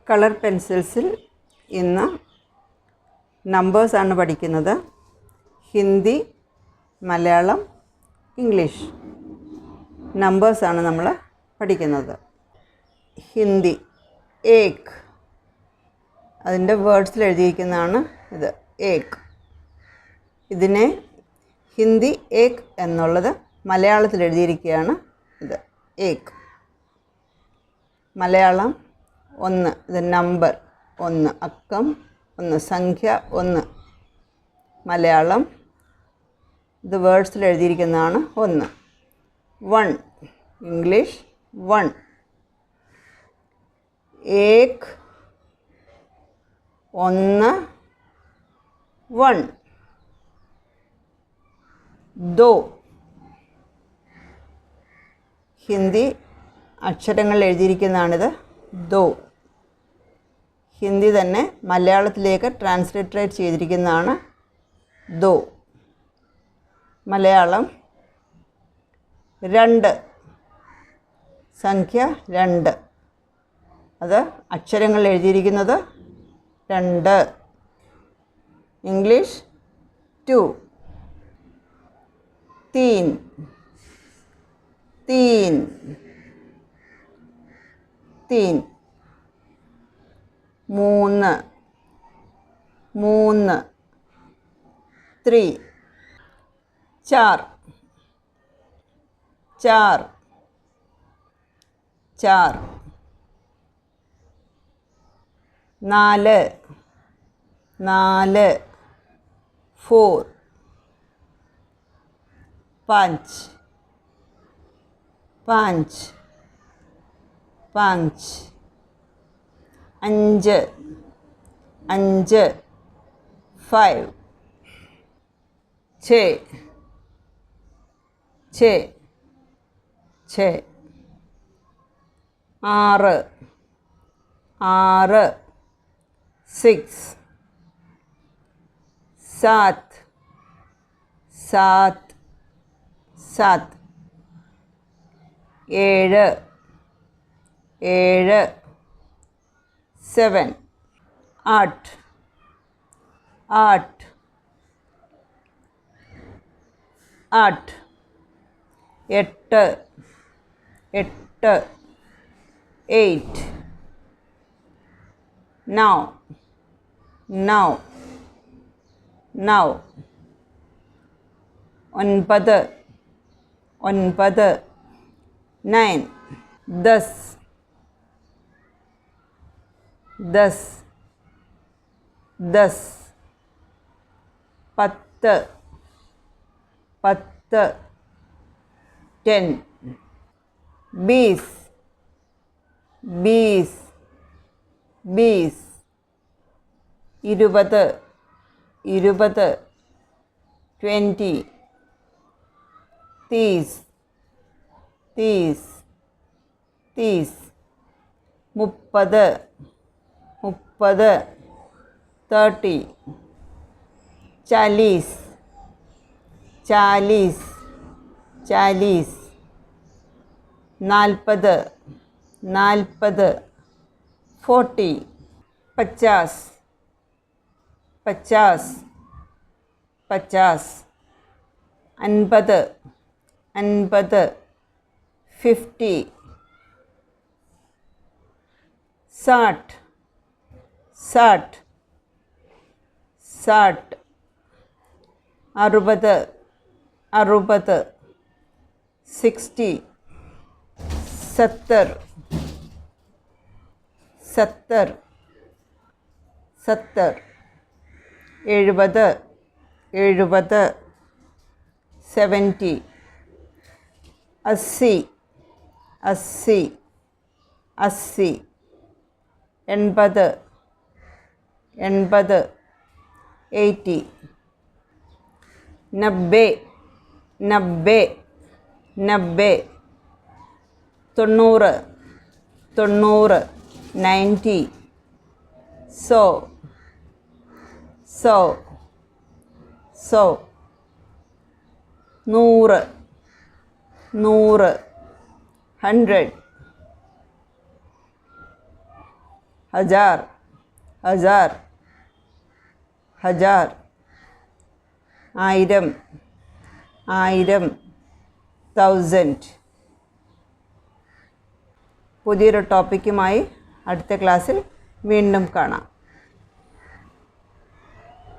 Colour പെൻസിൽസിൽ ഇന്ന് നമ്പേഴ്സാണ് പഠിക്കുന്നത്. Hindi, Malayalam, English നമ്പേഴ്സാണ് നമ്മൾ പഠിക്കുന്നത്. ഹിന്ദി ഏക്, അതിൻ്റെ വേർഡ്സിൽ എഴുതിയിരിക്കുന്നതാണ് ഇത് ഏക്. ഇതിനെ ഹിന്ദി ഏക് എന്നുള്ളത് മലയാളത്തിൽ എഴുതിയിരിക്കുകയാണ് ഇത് ഏക്. മലയാളം 1, ഇത് നമ്പർ 1, അക്കം 1, സംഖ്യ 1. മലയാളം ഇത് വേർഡ്സിൽ എഴുതിയിരിക്കുന്നതാണ് 1. 1 ഇംഗ്ലീഷ് 1. ഏക് 1 1. 2 ഹിന്ദി അക്ഷരങ്ങൾ എഴുതിയിരിക്കുന്നതാണിത് 2. ഹിന്ദി തന്നെ മലയാളത്തിലേക്ക് ട്രാൻസ്ലിറ്ററേറ്റ് ചെയ്തിരിക്കുന്നതാണ് 2. മലയാളം 2, സംഖ്യ 2, അത് അക്ഷരങ്ങൾ എഴുതിയിരിക്കുന്നത് 2. ഇംഗ്ലീഷ് 2. 3 3 3 3 3 3 4 4 4 4 4 4 5 5 5 5 5 5 6 6 6 6 6 6 7 7 7 7 7 7 8 8 8 8 8 8 9 9 9 9 9 9 10 10 10 10 10 10 20 20 20 20 20 20 30 30 30 30 30 30 40 40 40 40 40 40 50 50 50 50 50 50 60 60 60 60 60 60 70 70 70 70 70 70 80 80 80 80 80 80 90 90 90 90 90 90 100 100 100 100 100 हजार हजार हजार ആയിരം ആയിരം തൗസൻഡ്. പുതിയൊരു ടോപ്പിക്കുമായി അടുത്ത ക്ലാസ്സിൽ വീണ്ടും കാണാം.